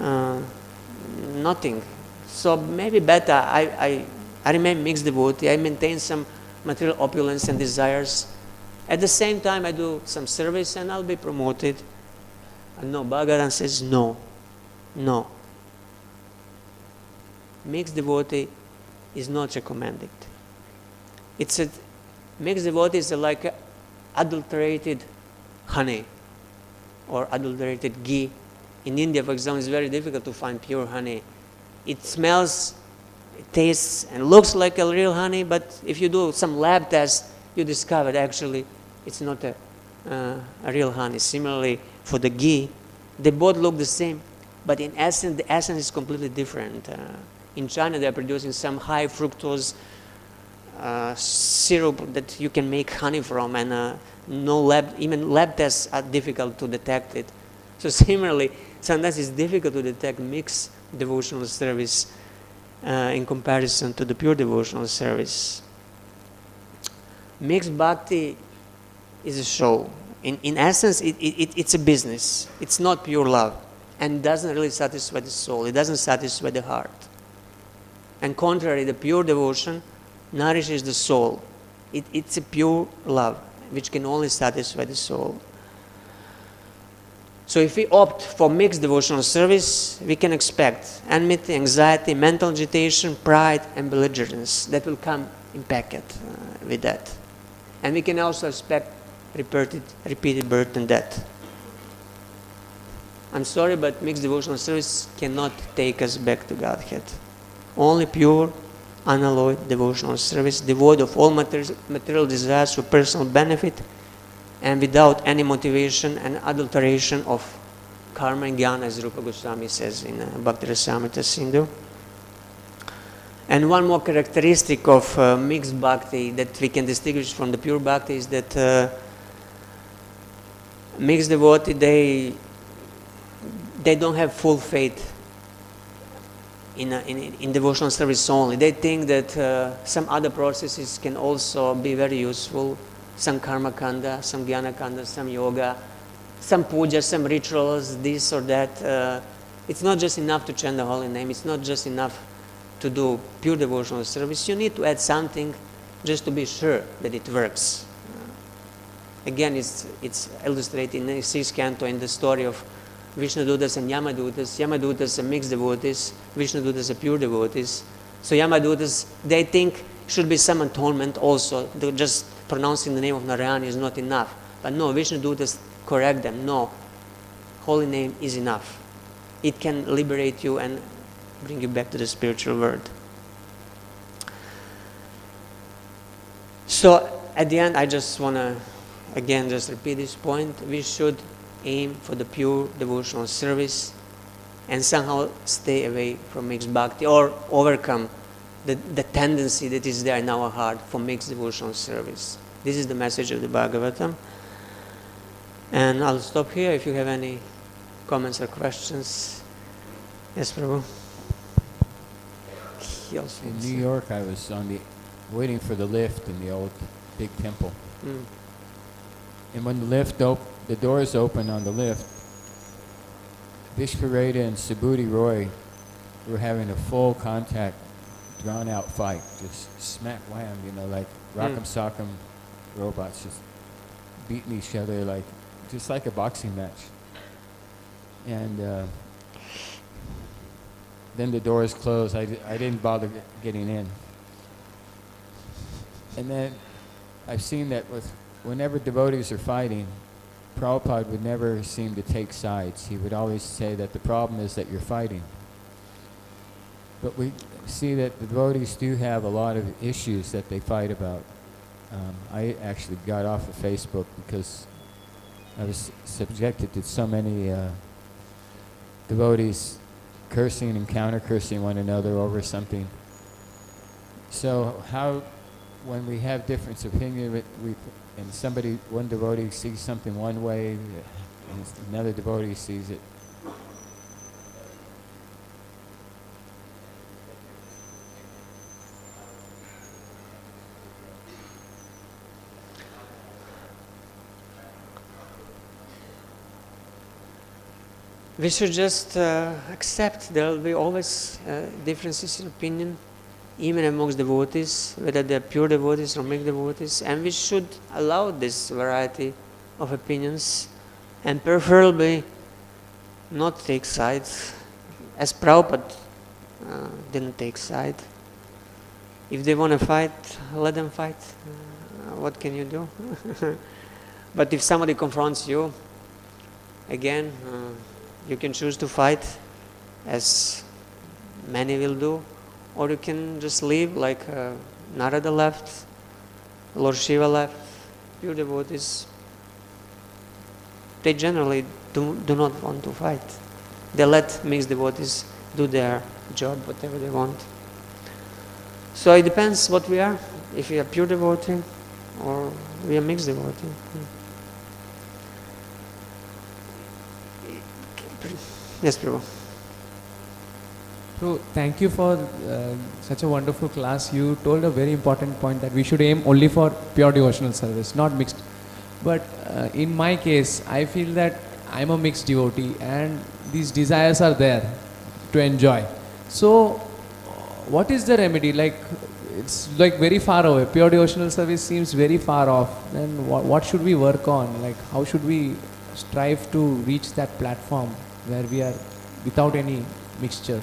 nothing. So maybe better I remain mixed devotee. I maintain some material opulence and desires. At the same time, I do some service and I'll be promoted. And no, Bhagavatam says no, no. Mixed devotee is not recommended. Mixed devotee is like adulterated honey or adulterated ghee. In India, for example, it's very difficult to find pure honey. It smells, it tastes, and looks like a real honey, but if you do some lab tests, you discover actually it's not a real honey. Similarly, for the ghee, they both look the same, but in essence, the essence is completely different. In China, they're producing some high fructose syrup that you can make honey from, and even lab tests are difficult to detect it. So similarly, sometimes it's difficult to detect mixed devotional service in comparison to the pure devotional service. Mixed bhakti is a show. In essence, it's a business. It's not pure love, and doesn't really satisfy the soul. It doesn't satisfy the heart. And contrary, the pure devotion nourishes the soul. It's a pure love, which can only satisfy the soul. So if we opt for mixed devotional service, we can expect enmity, anxiety, mental agitation, pride, and belligerence that will come in packet with that. And we can also expect repeated birth and death. I'm sorry, but mixed devotional service cannot take us back to Godhead. Only pure, unalloyed devotional service, devoid of all material desires for personal benefit, and without any motivation and adulteration of karma and jnana, as Rupa Goswami says in Bhakti-rasamrita Sindhu. And one more characteristic of mixed bhakti that we can distinguish from the pure bhakti is that mixed devotee, they don't have full faith in devotional service only. They think that some other processes can also be very useful. Some karma kanda, some jnana kanda, some yoga, some puja, some rituals, this or that. It's not just enough to chant the holy name. It's not just enough to do pure devotional service. You need to add something just to be sure that it works. Again, it's illustrated in the 6th canto in the story of Vishnudutas and Yamadutas. Yamadutas are mixed devotees. Vishnudutas are pure devotees. So Yamadutas, they think should be some atonement also. Just pronouncing the name of Narayana is not enough. But no, Vishnudutas correct them. No, holy name is enough. It can liberate you and bring you back to the spiritual world. So at the end, I just want to again just repeat this point. We should aim for the pure devotional service and somehow stay away from mixed bhakti or overcome the tendency that is there in our heart for mixed devotional service. This is the message of the Bhagavatam. And I'll stop here if you have any comments or questions. Yes, Prabhu. In New York, I was waiting for the lift in the old big temple. And when the doors opened on the lift, Vishvareda and Subhuti Roy were having a full contact, drawn out fight, just smack wham, like rock'em sock'em robots just beating each other just like a boxing match. And then the doors closed. I didn't bother getting in. And then I've seen that whenever devotees are fighting, Prabhupada would never seem to take sides. He would always say that the problem is that you're fighting. But we see that the devotees do have a lot of issues that they fight about. I actually got off of Facebook because I was subjected to so many devotees cursing and counter-cursing one another over something. So how, when we have difference of opinion, and somebody, one devotee sees something one way, and another devotee sees it we should just accept there will be always differences in opinion, even amongst devotees, whether they are pure devotees or mixed devotees, and we should allow this variety of opinions and preferably not take sides, as Prabhupada didn't take side. If they want to fight, let them fight. What can you do? But if somebody confronts you, again, you can choose to fight, as many will do, or you can just leave like Narada left, Lord Shiva left, pure devotees. They generally do not want to fight. They let mixed devotees do their job, whatever they want. So it depends what we are, if we are pure devotee or we are mixed devotee. Yes, Prabhu. So, thank you for such a wonderful class. You told a very important point that we should aim only for pure devotional service, not mixed. But in my case, I feel that I'm a mixed devotee and these desires are there to enjoy. So, what is the remedy? Like, it's like very far away. Pure devotional service seems very far off. Then what should we work on? Like, how should we strive to reach that platform where we are without any mixture?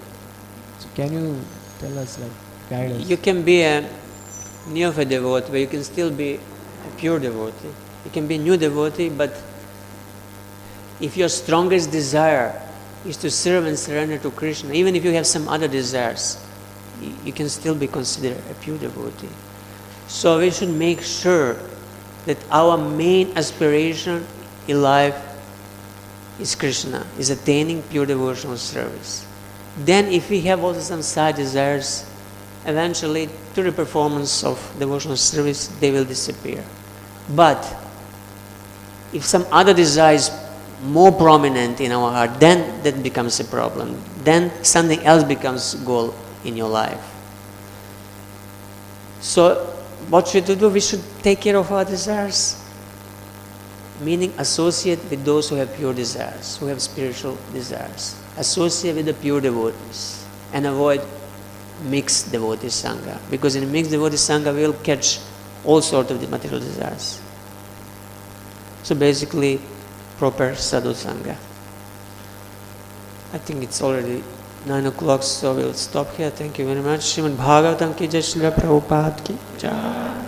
So can you tell us, like, guide us? You can be a neophyte devotee, but you can still be a pure devotee. You can be a new devotee, but if your strongest desire is to serve and surrender to Krishna, even if you have some other desires, you can still be considered a pure devotee. So we should make sure that our main aspiration in life is Krishna, is attaining pure devotional service. Then if we have also some side desires, eventually through the performance of devotional service, they will disappear. But if some other desire is more prominent in our heart, then that becomes a problem. Then something else becomes goal in your life. So what should we do? We should take care of our desires. Meaning associate with those who have pure desires, who have spiritual desires. Associate with the pure devotees and avoid mixed devotee sangha. Because in mixed devotee sangha we will catch all sorts of the material desires. So basically, proper sadhu sangha. I think it's already 9 o'clock, so we'll stop here. Thank you very much. Srimad Bhagavatam ki jai, Srila Prabhupada ki jai.